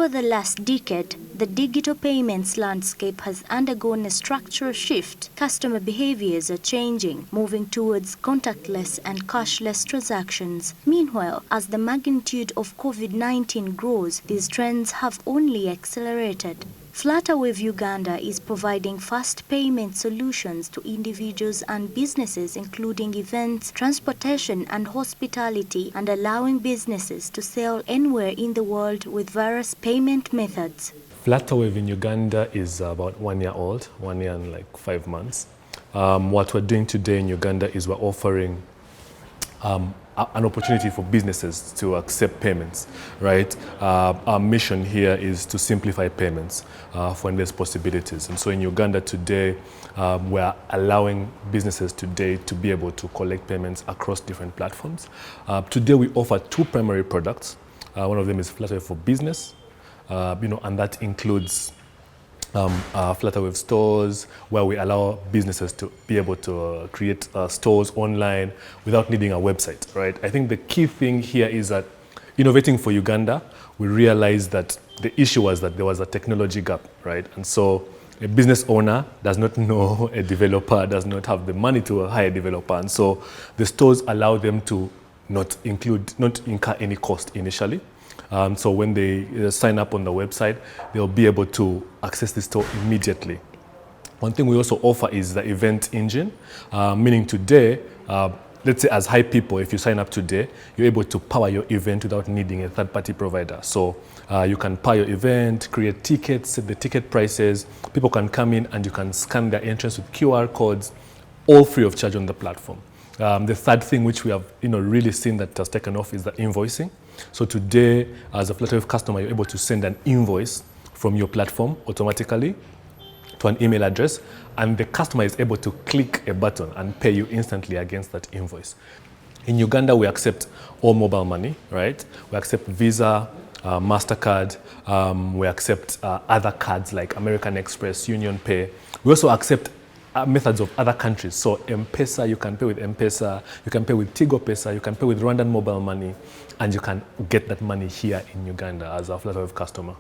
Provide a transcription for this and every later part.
Over the last decade, the digital payments landscape has undergone a structural shift. Customer behaviors are changing, moving towards contactless and cashless transactions. Meanwhile, as the magnitude of COVID-19 grows, these trends have only accelerated. Flutterwave Uganda is providing fast payment solutions to individuals and businesses, including events, transportation and hospitality, and allowing businesses to sell anywhere in the world with various payment methods. Flutterwave in Uganda is about 1 year old, 1 year and like 5 months. What we're doing today in Uganda is we're offering an opportunity for businesses to accept payments, right? Our mission here is to simplify payments for endless possibilities. And so in Uganda today, we're allowing businesses today to be able to collect payments across different platforms. Today we offer 2 primary products. One of them is Flutterwave for Business, and that includes Flutterwave stores, where we allow businesses to be able to create stores online without needing a website, right? I think the key thing here is that innovating for Uganda, we realized that the issue was that there was a technology gap, right? And so a business owner does not know a developer, does not have the money to hire a developer. And so the stores allow them to not incur any cost initially. So when they sign up on the website, they'll be able to access the store immediately. One thing we also offer is the event engine, meaning today, let's say as high people, if you sign up today, you're able to power your event without needing a third-party provider. So you can power your event, create tickets, set the ticket prices. People can come in and you can scan their entrance with QR codes, all free of charge on the platform. The third thing which we have really seen that has taken off is the invoicing. So today, as a Flutterwave customer, you're able to send an invoice from your platform automatically to an email address, and the customer is able to click a button and pay you instantly against that invoice. In Uganda, we accept all mobile money, right? We accept Visa, MasterCard, we accept other cards like American Express, Union Pay. We also accept methods of other countries. So M-Pesa, you can pay with M-Pesa, you can pay with Tigo Pesa, you can pay with Rwandan mobile money, and you can get that money here in Uganda as a Flutterwave customer.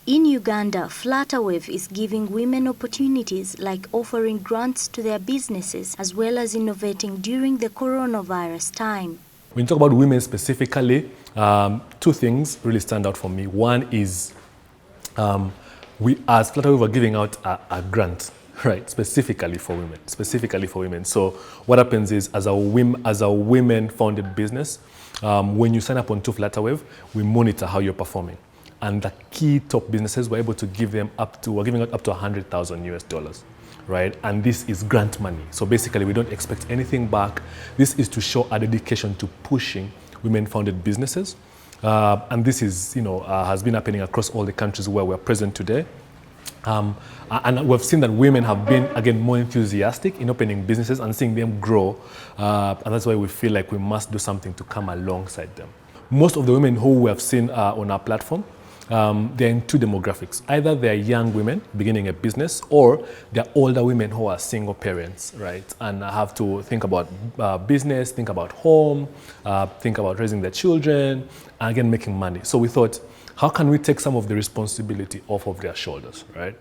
In Uganda, Flutterwave is giving women opportunities like offering grants to their businesses as well as innovating during the coronavirus time. When you talk about women specifically, 2 things really stand out for me. One is we as Flutterwave are giving out a grant, right, specifically for women. So what happens is, as a women-founded business, when you sign up onto Flutterwave, we monitor how you're performing. And the key top businesses, we're able to give them we're giving out up to $100,000, right? And this is grant money. So basically, we don't expect anything back. This is to show a dedication to pushing women-founded businesses. And this is, has been happening across all the countries where we're present today. And we've seen that women have been, again, more enthusiastic in opening businesses and seeing them grow. And that's why we feel like we must do something to come alongside them. Most of the women who we have seen on our platform, they're in 2 demographics. Either they're young women beginning a business, or they're older women who are single parents, right? And have to think about business, think about home, think about raising their children, and again, making money. So we thought, how can we take some of the responsibility off of their shoulders, right?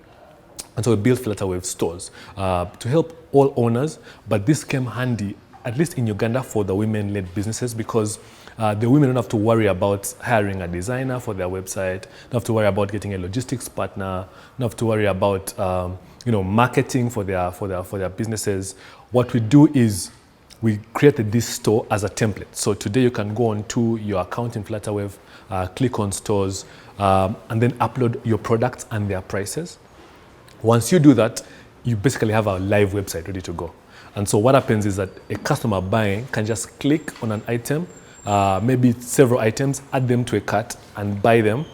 And so we built Flutterwave stores to help all owners, but this came handy, at least in Uganda, for the women-led businesses, because the women don't have to worry about hiring a designer for their website, don't have to worry about getting a logistics partner, don't have to worry about marketing for their businesses. What we do is we created this store as a template. So today you can go on to your account in Flutterwave, click on stores, and then upload your products and their prices. Once you do that, you basically have a live website ready to go. And so what happens is that a customer buying can just click on an item, maybe several items, add them to a cart and buy them,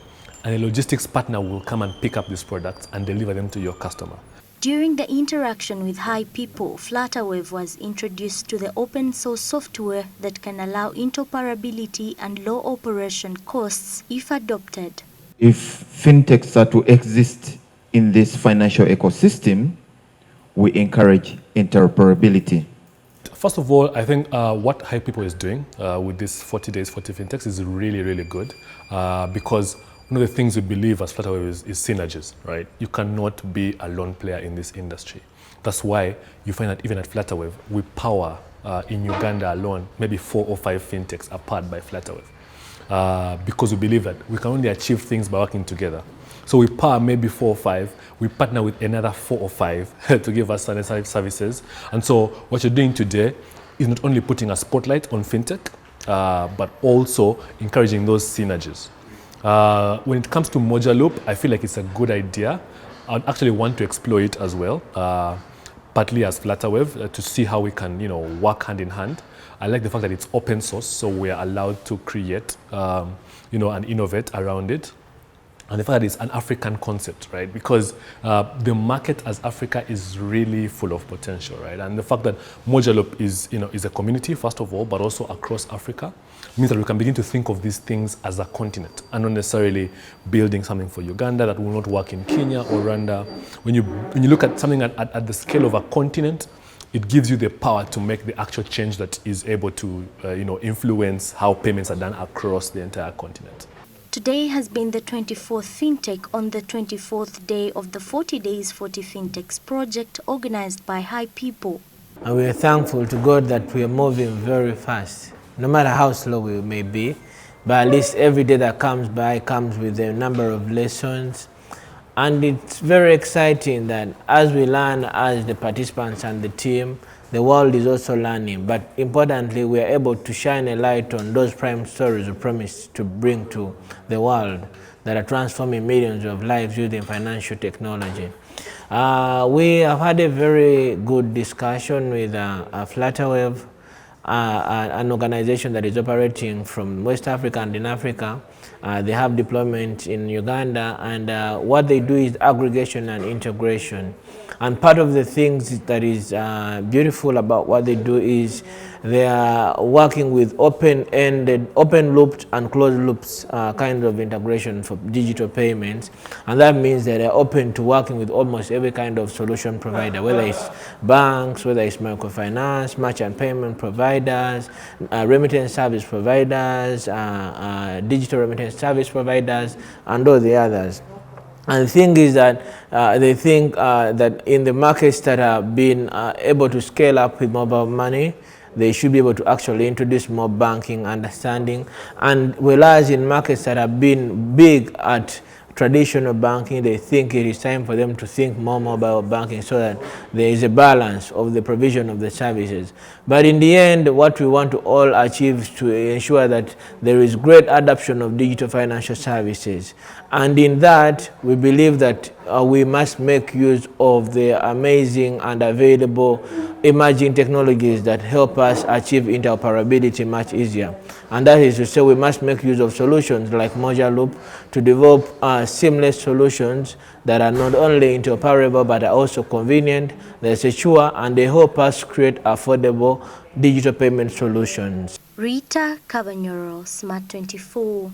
and a logistics partner will come and pick up these products and deliver them to your customer. During the interaction with high people, Flutterwave was introduced to the open source software that can allow interoperability and low operation costs if adopted. If fintechs are to exist in this financial ecosystem, we encourage interoperability. First of all, I think what High People is doing with this 40 days, 40 fintechs is really, really good because one of the things we believe as Flutterwave is synergies, right? You cannot be a lone player in this industry. That's why you find that even at Flutterwave, we power in Uganda alone, maybe 4 or 5 fintechs are powered by Flutterwave. Because we believe that we can only achieve things by working together. So we power maybe 4 or 5, we partner with another 4 or 5 to give us necessary services. And so what you're doing today is not only putting a spotlight on fintech, but also encouraging those synergies. When it comes to Moja Loop, I feel like it's a good idea. I'd actually want to explore it as well, partly as Flutterwave, to see how we can, work hand in hand. I like the fact that it's open source, so we are allowed to create, and innovate around it. And the fact that it's an African concept, right? Because the market as Africa is really full of potential, right? And the fact that Moja Loop is a community, first of all, but also across Africa, means that we can begin to think of these things as a continent and not necessarily building something for Uganda that will not work in Kenya or Rwanda. When you look at something at the scale of a continent, it gives you the power to make the actual change that is able to influence how payments are done across the entire continent. Today has been the 24th FinTech on the 24th day of the 40 Days 40 FinTechs project organized by High People. And we are thankful to God that we are moving very fast, no matter how slow we may be, but at least every day that comes by comes with a number of lessons. And it's very exciting that as we learn as the participants and the team, the world is also learning, but importantly, we are able to shine a light on those prime stories we promise to bring to the world that are transforming millions of lives using financial technology. We have had a very good discussion with Flutterwave, an organization that is operating from West Africa and in Africa. They have deployment in Uganda, and what they do is aggregation and integration. And part of the things that is beautiful about what they do is they are working with open-ended, open-looped and closed-loops kind of integration for digital payments. And that means that they're open to working with almost every kind of solution provider, whether it's banks, whether it's microfinance, merchant payment providers, remittance service providers, digital remittance service providers, and all the others. And the thing is that they think that in the markets that have been able to scale up with mobile money, they should be able to actually introduce more banking understanding. And whereas in markets that have been big at traditional banking, they think it is time for them to think more mobile banking so that there is a balance of the provision of the services. But in the end, what we want to all achieve is to ensure that there is great adoption of digital financial services. And in that, we believe that we must make use of the amazing and available emerging technologies that help us achieve interoperability much easier. And that is to say we must make use of solutions like Moja Loop to develop seamless solutions that are not only interoperable but are also convenient, they're secure, and they help us create affordable digital payment solutions. Rita Cavanyoro, Smart 24.